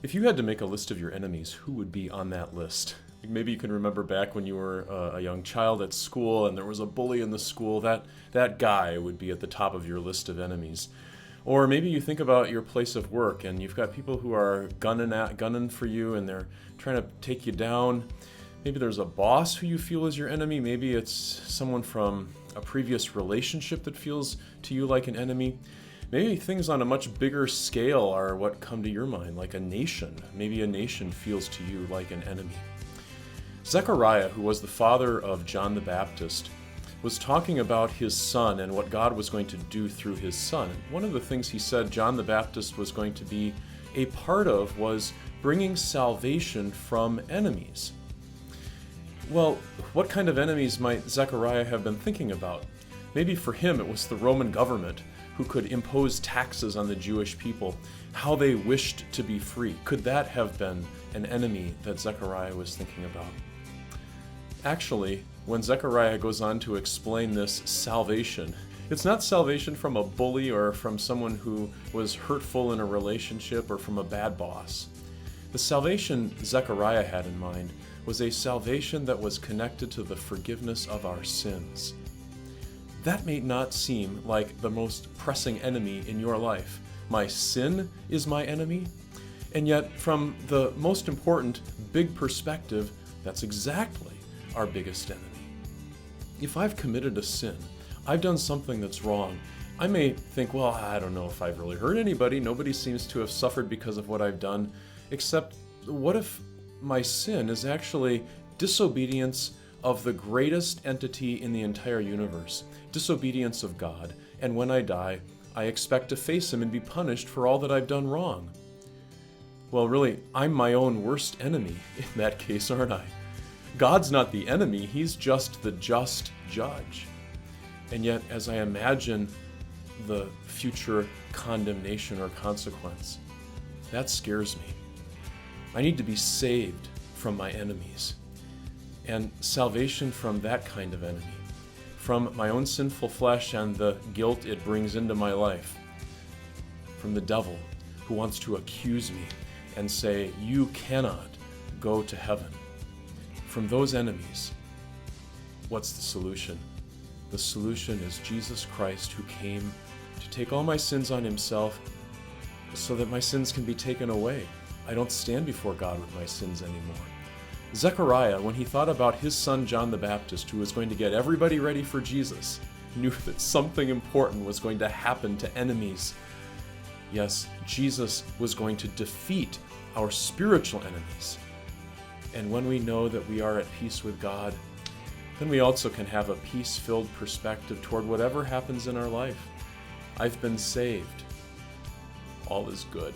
If you had to make a list of your enemies, who would be on that list? Maybe you can remember back when you were a young child at school and there was a bully in the school. That guy would be at the top of your list of enemies. Or maybe you think about your place of work and you've got people who are gunning for you and they're trying to take you down. Maybe there's a boss who you feel is your enemy. Maybe it's someone from a previous relationship that feels to you like an enemy. Maybe things on a much bigger scale are what come to your mind, like a nation. Maybe a nation feels to you like an enemy. Zechariah, who was the father of John the Baptist, was talking about his son and what God was going to do through his son. One of the things he said John the Baptist was going to be a part of was bringing salvation from enemies. Well, what kind of enemies might Zechariah have been thinking about? Maybe for him it was the Roman government, who could impose taxes on the Jewish people, how they wished to be free. Could that have been an enemy that Zechariah was thinking about? Actually, when Zechariah goes on to explain this salvation, it's not salvation from a bully or from someone who was hurtful in a relationship or from a bad boss. The salvation Zechariah had in mind was a salvation that was connected to the forgiveness of our sins. That may not seem like the most pressing enemy in your life. My sin is my enemy, and yet from the most important big perspective, that's exactly our biggest enemy. If I've committed a sin, I've done something that's wrong, I may think, well, I don't know if I've really hurt anybody. Nobody seems to have suffered because of what I've done, except what if my sin is actually disobedience of the greatest entity in the entire universe, disobedience of God, and when I die, I expect to face him and be punished for all that I've done wrong. Well, really, I'm my own worst enemy in that case, aren't I? God's not the enemy, he's just the just judge. And yet, as I imagine the future condemnation or consequence, that scares me. I need to be saved from my enemies. And salvation from that kind of enemy, from my own sinful flesh and the guilt it brings into my life, from the devil who wants to accuse me and say, you cannot go to heaven. From those enemies, what's the solution? The solution is Jesus Christ, who came to take all my sins on himself so that my sins can be taken away. I don't stand before God with my sins anymore. Zechariah, when he thought about his son John the Baptist, who was going to get everybody ready for Jesus, knew that something important was going to happen to enemies. Yes, Jesus was going to defeat our spiritual enemies. And when we know that we are at peace with God, then we also can have a peace-filled perspective toward whatever happens in our life. I've been saved. All is good.